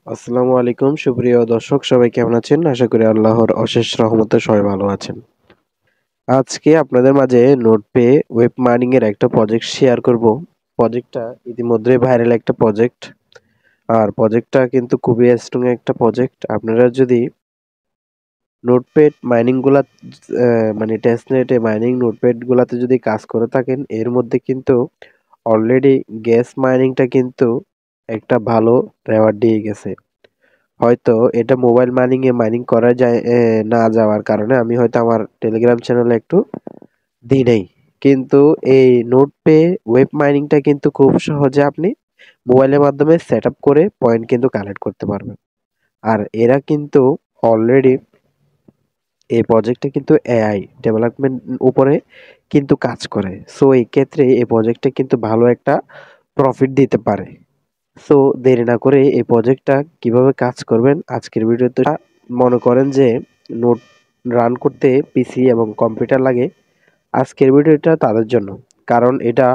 আসসালামু আলাইকুম সুপ্রিয় দর্শক সবাই কেমন আছেন? আশা করি আল্লাহর অশেষ রহমতে সবাই ভালো আছেন। আজকে আপনাদের মাঝে নোটপে ওয়েব মাইনিং এর একটা প্রজেক্ট শেয়ার করব। প্রজেক্টটা ইতিমধ্যে ভাইরাল একটা প্রজেক্ট। আর প্রজেক্টটা কিন্তু খুবই স্ট্রং একটা প্রজেক্ট। আপনারা যদি নোটপ্যাড মাইনিং গুলা মানে টেস্টনেটে মাইনিং নোটপ্যাড গুলাতে যদি কাজ করে থাকেন এর মধ্যে কিন্তু অলরেডি গ্যাস মাইনিংটা কিন্তু একটা ভালো রেওয়ার্ড দিয়ে গেছে। হয়তো এটা মোবাইল মাইনিং করা যায় না যাওয়ার কারণে আমি হয়তো আমার টেলিগ্রাম চ্যানেলে একটু দিই নাই। কিন্তু এই নোটপে ওয়েব মাইনিংটা কিন্তু খুব সহজে আপনি মোবাইলের মাধ্যমে সেটআপ করে পয়েন্ট কিন্তু কালেক্ট করতে পারবেন। আর এরা কিন্তু অলরেডি এই প্রজেক্টটা কিন্তু এআই ডেভেলপমেন্ট উপরে কিন্তু কাজ করে। সো এই ক্ষেত্রে এই প্রজেক্টটা কিন্তু ভালো একটা প্রফিট দিতে পারে। সো দেরি না করে এই প্রজেক্টটা কিভাবে কাজ করবেন আজকের ভিডিওতে মনে করেন যে নোট রান করতে পিসি এবং কম্পিউটার লাগে আজকের ভিডিওটা তাদের জন্য। কারণ এটা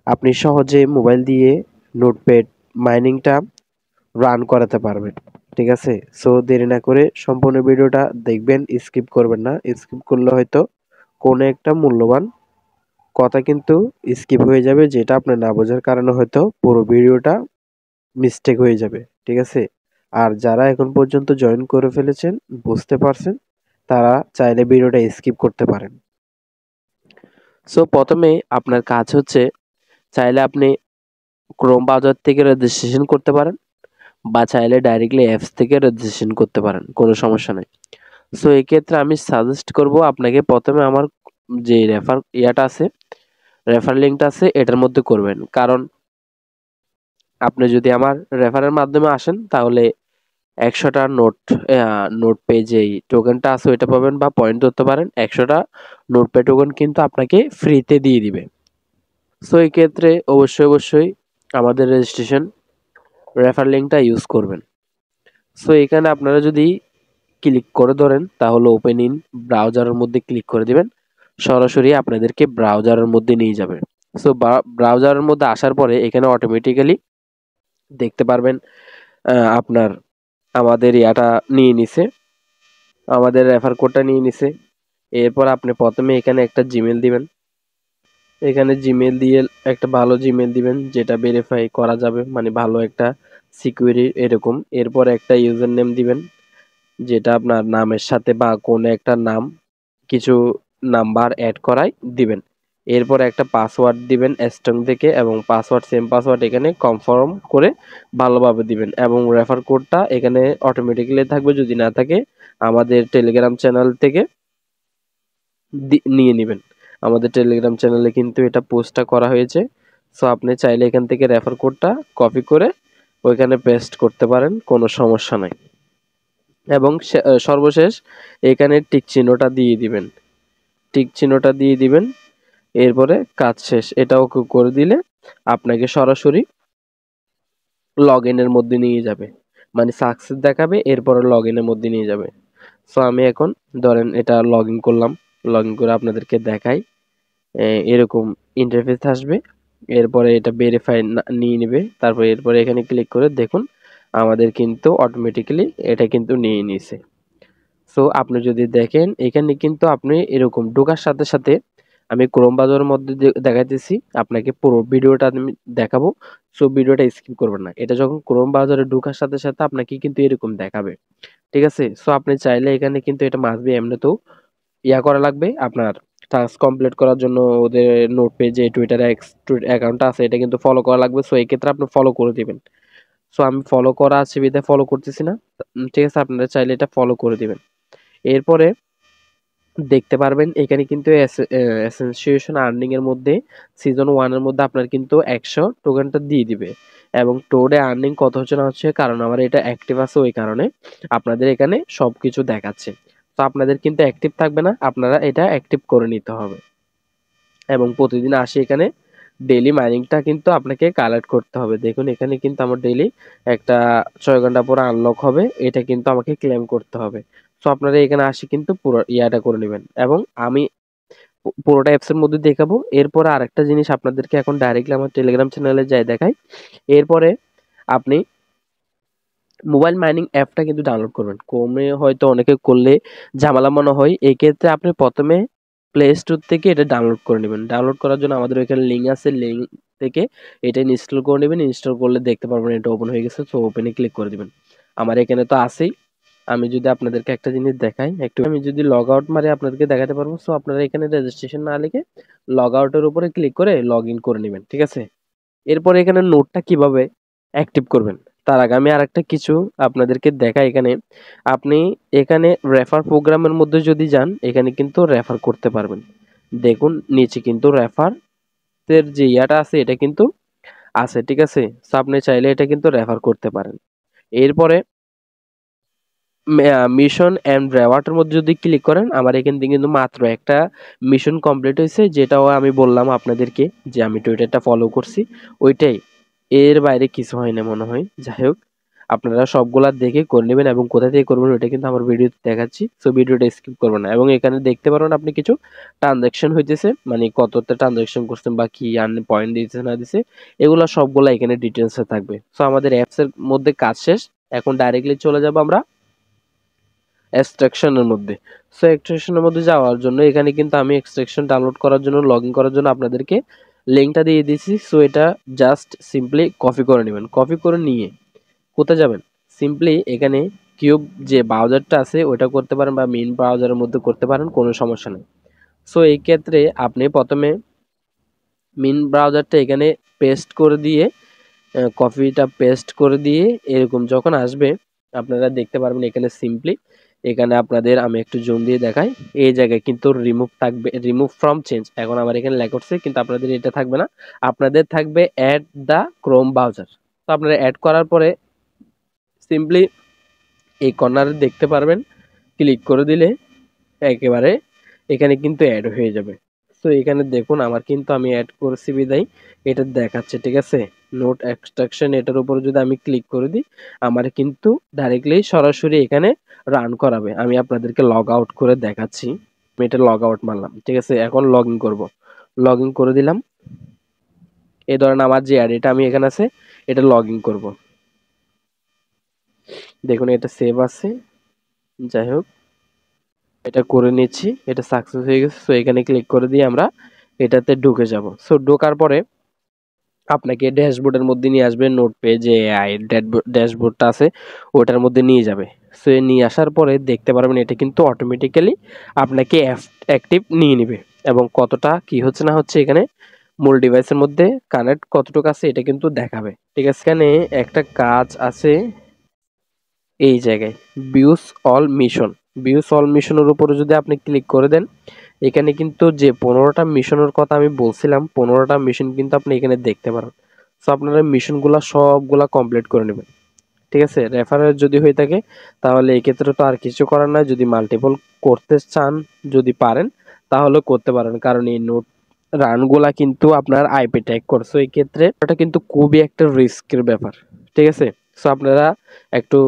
আপনি সহজে মোবাইল দিয়ে নোটপ্যাড মাইনিংটা রান করাতে পারবেন। ঠিক আছে? সো দেরি না করে সম্পূর্ণ ভিডিওটা দেখবেন, স্কিপ করবেন না। স্কিপ করলে হয়তো কোনো একটা মূল্যবান কথা কিন্তু স্কিপ হয়ে যাবে, যেটা আপনার না বোঝার কারণে হয়তো পুরো ভিডিওটা মিস্টেক হয়ে যাবে। ঠিক আছে? আর যারা এখন পর্যন্ত জয়েন করে ফেলেছেন, বুঝতে পারছেন, তারা চাইলে ভিডিওটা স্কিপ করতে পারেন। সো প্রথমে আপনার কাজ হচ্ছে চাইলে আপনি ক্রোম ব্রাউজার থেকে রেজিস্ট্রেশন করতে পারেন বা চাইলে ডাইরেক্টলি অ্যাপস থেকে রেজিস্ট্রেশন করতে পারেন, কোনো সমস্যা নাই। সো এক্ষেত্রে আমি সাজেস্ট করব আপনাকে প্রথমে আমার যে রেফার লিঙ্কটা আছে এটার মধ্যে করবেন। কারণ আপনি যদি আমার রেফারের মাধ্যমে আসেন তাহলে ১০০টা নোট পে যেই টোকেনটা আছে ওইটা পাবেন বা পয়েন্ট ধরতে পারেন। ১০০টা নোট পে টোকেন কিন্তু আপনাকে ফ্রিতে দিয়ে দিবে। সো এই ক্ষেত্রে অবশ্যই আমাদের রেজিস্ট্রেশন রেফার লিঙ্কটা ইউজ করবেন। সো এখানে আপনারা যদি ক্লিক করে ধরেন তাহলে ওপেন ইন ব্রাউজারের মধ্যে ক্লিক করে দিবেন। সরাসরি আপনাদেরকে ব্রাউজারের মধ্যে নিয়ে যাবে। সো ব্রাউজারের মধ্যে আসার পরে এখানে অটোমেটিক্যালি দেখতে পারবেন আপনার আমাদের নিয়ে নিছে, আমাদের রেফার কোডটা নিয়ে নিছে। এরপর আপনি প্রথমে এখানে একটা জিমেল দিবেন। এখানে জিমেল দিয়ে একটা ভালো জিমেল দিবেন যেটা ভেরিফাই করা যাবে, মানে ভালো একটা সিকিউরিটি এরকম। এরপর একটা ইউজার নেম দিবেন যেটা আপনার নামের সাথে বা কোনো একটা নাম কিছু নাম্বার অ্যাড করাই দিবেন। এরপর একটা পাসওয়ার্ড দিবেন স্ট্রং থেকে, এবং পাসওয়ার্ড সেম পাসওয়ার্ড এখানে কনফার্ম করে ভালোভাবে দিবেন, এবং রেফার কোডটা এখানে অটোমেটিক্যালি থাকবে। যদি না থাকে আমাদের টেলিগ্রাম চ্যানেল থেকে নিয়ে নেবেন। আমাদের টেলিগ্রাম চ্যানেলে কিন্তু এটা পোস্টটা করা হয়েছে। সো আপনি চাইলে এখান থেকে রেফার কোডটা কপি করে ওইখানে পেস্ট করতে পারেন, কোনো সমস্যা নাই। এবং সর্বশেষ এখানে টিক চিহ্নটা দিয়ে দিবেন। টিক চিহ্নটা দিয়ে দিবেন। এরপরে কাজ শেষ। এটা ওকে করে দিলে আপনাকে সরাসরি লগ ইনের মধ্যে নিয়ে যাবে, মানে সাকসেস দেখাবে, এরপরে লগ ইনের মধ্যে নিয়ে যাবে। সো আমি এখন ধরেন এটা লগ ইন করলাম। লগ ইন করে আপনাদেরকে দেখাই। এরকম ইন্টারফেস আসবে। এরপরে এটা ভেরিফাই নিয়ে নেবে। তারপরে এরপরে এখানে ক্লিক করে দেখুন আমাদের কিন্তু অটোমেটিক্যালি এটা কিন্তু নিয়ে নিছে। সো আপনি যদি দেখেন এখানে কিন্তু আপনি এরকম ঢোকার সাথে আমি ক্রোম ব্রাউজারের মধ্যে দেখাইতেছি আপনাকে, পুরো ভিডিওটা আমি দেখাবো। সো ভিডিওটা স্কিপ করবেন না। এটা যখন ক্রোম ব্রাউজারে ঢোকার সাথে আপনাকে কিন্তু এরকম দেখাবে। ঠিক আছে? সো আপনি চাইলে এখানে কিন্তু এটা মাস্ট বি এমনিতেও করা লাগবে আপনার টাস্ক কমপ্লিট করার জন্য। ওদের নোট পেজে টুইটার অ্যাকাউন্টটা আছে, এটা কিন্তু ফলো করা লাগবে। সো এই ক্ষেত্রে আপনি ফলো করে দিবেন। সো আমি ফলো করা আছে বিধায় ফলো করতেছি না। ঠিক আছে? আপনারা চাইলে এটা ফলো করে দিবেন। এরপরে দেখতে পারবেন এখানে কিন্তু অ্যাসোসিয়েশন আর্নিং এর মধ্যে সিজন 1 এর মধ্যে আপনার কিন্তু 100 টোকেনটা দিয়ে দিবে। এবং টোডে আর্নিং কত হচ্ছে না হচ্ছে, কারণ আমার এটা অ্যাক্টিভ আছে ওই কারণে আপনাদের এখানে সবকিছু দেখাচ্ছে। তো আপনাদের কিন্তু অ্যাক্টিভ থাকবে না, আপনারা এটা অ্যাক্টিভ করে নিতে হবে। এবং প্রতিদিন আসি এখানে ডেইলি মাইনিংটা কিন্তু আপনাকে কালেক্ট করতে হবে। দেখুন এখানে কিন্তু আমার ডেইলি একটা 6 ঘন্টা পরে আনলক হবে, এটা কিন্তু আমাকে ক্লেম করতে হবে। সো আপনারা এখানে আসি কিন্তু পুরো ইয়াটা করে নেবেন, এবং আমি পুরোটা অ্যাপসের মধ্যে দেখাবো। এরপরে আরেকটা জিনিস আপনাদেরকে এখন ডাইরেক্টলি আমার টেলিগ্রাম চ্যানেলে যাই দেখাই। এরপরে আপনি মোবাইল মাইনিং অ্যাপটা কিন্তু ডাউনলোড করবেন। ক্রোমে হয়তো অনেকে করলে ঝামেলা মনে হয়। এক্ষেত্রে আপনি ১ম এ প্লে স্টোর থেকে এটা ডাউনলোড করে নিবেন। ডাউনলোড করার জন্য আমাদের ওইখানে লিঙ্ক আছে। লিঙ্ক থেকে এটা ইনস্টল করে নিবেন। ইনস্টল করলে দেখতে পারবেন এটা ওপেন হয়ে গেছে। সো ওপেন এ ক্লিক করে দিবেন। আমার এখানে তো আছেই। আমি যদি আপনাদেরকে একটা জিনিস দেখাই, আমি যদি লগ আউট মারি আপনাদেরকে দেখাতে পারবো। সো আপনারা এখানে রেজিস্ট্রেশন না লিখে লগ আউটের উপরে ক্লিক করে লগইন করে নিবেন। ঠিক আছে? এরপরে এখানে নোটটা কিভাবে অ্যাক্টিভ করবেন তার আগে আমি আরেকটা কিছু আপনাদেরকে দেখাই। এখানে আপনি এখানে রেফার প্রোগ্রামের মধ্যে যদি যান, এখানে কিন্তু রেফার করতে পারবেন। দেখুন নিচে কিন্তু রেফার এর যে ইয়াটা আছে এটা কিন্তু আছে। ঠিক আছে? সো আপনি চাইলে এটা কিন্তু রেফার করতে পারেন। এরপরে মিশন অ্যান্ড রেওয়ার্ডের মধ্যে যদি ক্লিক করেন, আমার এখান থেকে কিন্তু মাত্র একটা মিশন কমপ্লিট হয়েছে, যেটাও আমি বললাম আপনাদেরকে যে আমি টুইটারটা ফলো করছি ওইটাই। এর বাইরে কিছু হয় না মনে হয়। যাই হোক, আপনারা সবগুলা দেখে করে নেবেন এবং কোথা থেকে করবেন ওইটা কিন্তু আমার ভিডিওতে দেখাচ্ছি। সো ভিডিওটা স্কিপ করবেন না এবং এখানে দেখতে পারবেন আপনি কিছু ট্রানজাকশন হইতেছে, মানে কতটা ট্রানজাকশন করছেন বা কি আর্ন পয়েন্ট দিতেছে না দিছে, এগুলো সবগুলা এখানে ডিটেলসে থাকবে। সো আমাদের অ্যাপসের মধ্যে কাজ শেষ। এখন ডাইরেক্টলি চলে যাব আমরা এক্সট্রাকশনের মধ্যে। সো এক্সট্রাকশনের মধ্যে যাওয়ার জন্য এখানে কিন্তু আমি এক্সট্রাকশন ডাউনলোড করার জন্য লগইন করার জন্য আপনাদেরকে লিঙ্কটা দিয়ে দিয়েছি। সো এটা জাস্ট সিম্পলি কপি করে নেবেন। কপি করে নিয়ে কোথায় যাবেন? সিম্পলি এখানে কিউব যে ব্রাউজারটা আছে ওটা করতে পারেন বা মেইন ব্রাউজারের মধ্যে করতে পারেন, কোনো সমস্যা নেই। সো এই ক্ষেত্রে আপনি প্রথমে মেইন ব্রাউজারটা এখানে পেস্ট করে দিয়ে কপিটা পেস্ট করে দিয়ে এরকম যখন আসবে আপনারা দেখতে পারবেন এখানে সিম্পলি এখানে আপনাদের আমি একটু জুম দিয়ে দেখাই। এই জায়গায় কিন্তু রিমুভ থাকবে, রিমুভ ফ্রম চেঞ্জ। এখন আমার এখানে লেখা উঠছে কিন্তু আপনাদের এটা থাকবে না, আপনাদের থাকবে অ্যাড দ্য ক্রোম ব্রাউজার। তো আপনারা অ্যাড করার পরে সিম্পলি এই কর্নারে দেখতে পারবেন, ক্লিক করে দিলে একেবারে এখানে কিন্তু অ্যাড হয়ে যাবে। সো এখানে দেখুন আমার কিন্তু আমি অ্যাড করছি বিদায় এটা দেখাচ্ছে। ঠিক আছে? নোট এক্সট্রাকশন এটার উপর যদি আমি ক্লিক করে দিই আমার কিন্তু ডাইরেক্টলি সরাসরি এখানে রান করাবে। আমি আপনাদেরকে লগ আউট করে দেখাচ্ছি। আমি এটা লগ আউট মারলাম। ঠিক আছে? এখন লগ ইন করবো। লগ ইন করে দিলাম। এই ধরেন আমার যে অ্যাড এটা আমি এখানে আছে এটা লগ ইন করবো। দেখুন এটা সেভ আছে। যাই হোক, এটা করে নিচ্ছি। এটা সাকসেস হয়ে গেছে। সো এখানে ক্লিক করে দিয়ে আমরা এটাতে ঢুকে যাব। সো ঢোকার পরে আপনাকে ড্যাশবোর্ডের মধ্যে নিয়ে আসবে। নোট পেজে এআই ড্যাশবোর্ডটা আছে ওটার মধ্যে নিয়ে যাবে। সো নিয়ে আসার পরে দেখতে পারবেন এটা কিন্তু অটোমেটিক্যালি আপনাকে অ্যাক্টিভ নিয়ে নিবে এবং কতটা কি হচ্ছে না হচ্ছে এখানে মূল ডিভাইসের মধ্যে কানেক্ট কতটুকু আছে এটা কিন্তু দেখাবে। ঠিক আছে? এখানে একটা কাজ আছে এই জায়গায় views all mission. Views all মিশনের উপরে যদি আপনি ক্লিক করে দেন এখানে কিন্তু যে 15টা মিশনের কথা আমি বলছিলাম 15টা মিশন কিন্তু আপনি এখানে দেখতে পারেন। সো আপনারা মিশনগুলা সবগুলা কমপ্লিট করে নেবেন। ঠিক আছে? রেফারেল যদি হয়ে থাকে তাহলে এক্ষেত্রে তো আর কিছু করার নাই। যদি মাল্টিপল করতে চান, যদি পারেন তাহলে করতে পারেন, কারণ এই নোট রানগুলা কিন্তু আপনার আইপি ট্যাগ করছে। এই ক্ষেত্রে এটা কিন্তু খুবই একটা রিস্কের ব্যাপার। ঠিক আছে? সো আপনারা একটু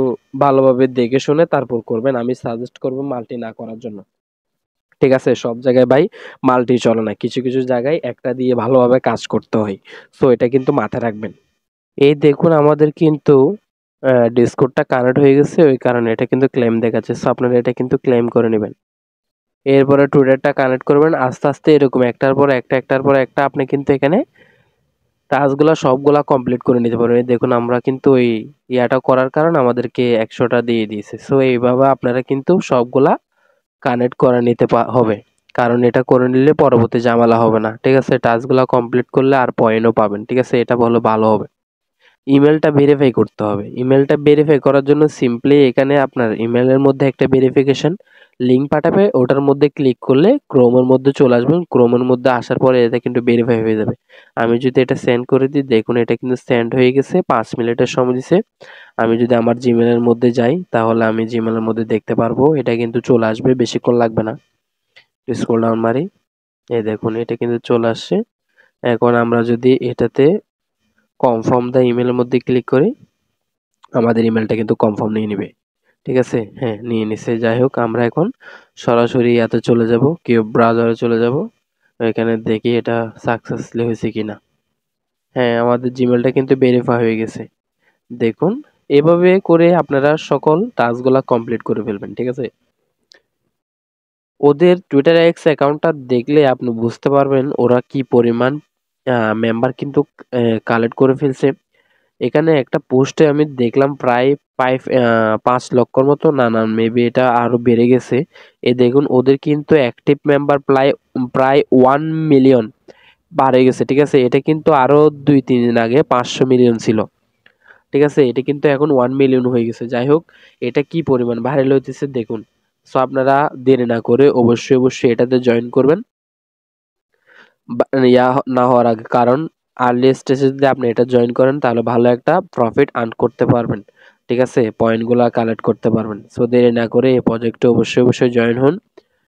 ভালোভাবে দেখে শুনে তারপর করবেন। আমি সাজেস্ট করব মাল্টি না করার জন্য। ঠিক আছে? সব জায়গায় ভাই মাল্টি চলে না। কিছু, কিছু জায়গায় একটা দিয়ে ভালোভাবে কাজ করতে হয়। সো এটা কিন্তু মাথায় রাখবেন। এই দেখুন আমাদের কিন্তু ডিসকর্ডটা কানেক্ট হয়ে গেছে, ওই কারণে এটা কিন্তু ক্লেম দেখাচ্ছে। সো আপনারা এটা কিন্তু ক্লেম করে নেবেন। এরপরে টুইটারটা কানেক্ট করবেন। আস্তে, আস্তে এরকম একটার পর একটা, একটার পর একটা আপনি কিন্তু এখানে টাস্কগুলা সবগুলা কমপ্লিট করে নিতে পারবেন। এই দেখুন আমরা কিন্তু ওই ইয়াটা করার কারণে আমাদেরকে 100টা দিয়ে দিয়েছে। সো এইভাবে আপনারা কিন্তু সবগুলা কানেক্ট করে নিতে হবে। কারণ এটা করে নিলে পরবর্তী ঝামেলা হবে না। ঠিক আছে? টাস্কগুলা কমপ্লিট করলে আর পয়েন্টও পাবেন। ঠিক আছে? এটা ভালো হবে। ইমেলটা ভেরিফাই করতে হবে। ইমেলটা ভেরিফাই করার জন্য সিম্পলি এখানে আপনার ইমেলের মধ্যে একটা ভেরিফিকেশন লিঙ্ক পাঠাবে। ওটার মধ্যে ক্লিক করলে ক্রোমের মধ্যে চলে আসবেন। ক্রোমের মধ্যে আসার পরে এটা কিন্তু ভেরিফাই হয়ে যাবে। আমি যদি এটা সেন্ড করে দিই দেখুন এটা কিন্তু সেন্ড হয়ে গেছে। 5 মিনিটের সময় দিছে। আমি যদি আমার জিমেলের মধ্যে যাই তাহলে আমি জিমেলের মধ্যে দেখতে পারবো। এটা কিন্তু চলে আসবে, বেশিক্ষণ লাগবে না। স্ক্রল ডাউন মারি। এই দেখুন এটা কিন্তু চলে আসছে। এখন আমরা যদি এটাতে কনফার্ম দ্য ইমেলের মধ্যে ক্লিক করি আমাদের ইমেলটা কিন্তু কনফার্ম নিয়ে নিবে। ঠিক আছে? হ্যাঁ, নিয়ে নিছে। যাই হোক আমরা এখন সরাসরি ইয়াতে চলে যাব, কিউব ব্রাউজারে চলে যাব। এখানে দেখি এটা সাকসেসফুলি হয়েছে কিনা। হ্যাঁ, আমাদের জিমেলটা কিন্তু ভেরিফাই হয়ে গেছে। দেখুন এভাবে করে আপনারা সকল টাস্কগুলা কমপ্লিট করে ফেলবেন, ঠিক আছে? ওদের টুইটার এক্স অ্যাকাউন্টটা দেখলে আপনি বুঝতে পারবেন ওরা কি পরিমাণ মেম্বার কিন্তু কালেক্ট করে ফেলছে। এখানে একটা পোস্টে আমি দেখলাম প্রায় 5 লক্ষর মতো, না না মেবি এটা আরো বেড়ে গেছে। দেখুন ওদের কিন্তু অ্যাক্টিভ মেম্বার প্রায় প্রায় 1 মিলিয়ন বাড়ে গেছে, ঠিক আছে? এটা কিন্তু আরো 2-3 দিন আগে 500 মিলিয়ন ছিল, ঠিক আছে? এটা কিন্তু এখন 1 মিলিয়ন হয়ে গেছে। যাই হোক, এটা কি পরিমাণ ভাইরাল হইতেছে দেখুন। সো আপনারা দেরি না করে অবশ্যই অবশ্যই এটাতে জয়েন করবেন না হওয়ার আগে, কারণ আর্লি স্টেজে যদি আপনি এটা জয়েন করেন তাহলে ভালো একটা প্রফিট আর্ন করতে পারবেন, ঠিক আছে? পয়েন্টগুলা কালেক্ট করতে পারবেন। সো দেরি না করে এই প্রজেক্টে অবশ্যই অবশ্যই জয়েন হন।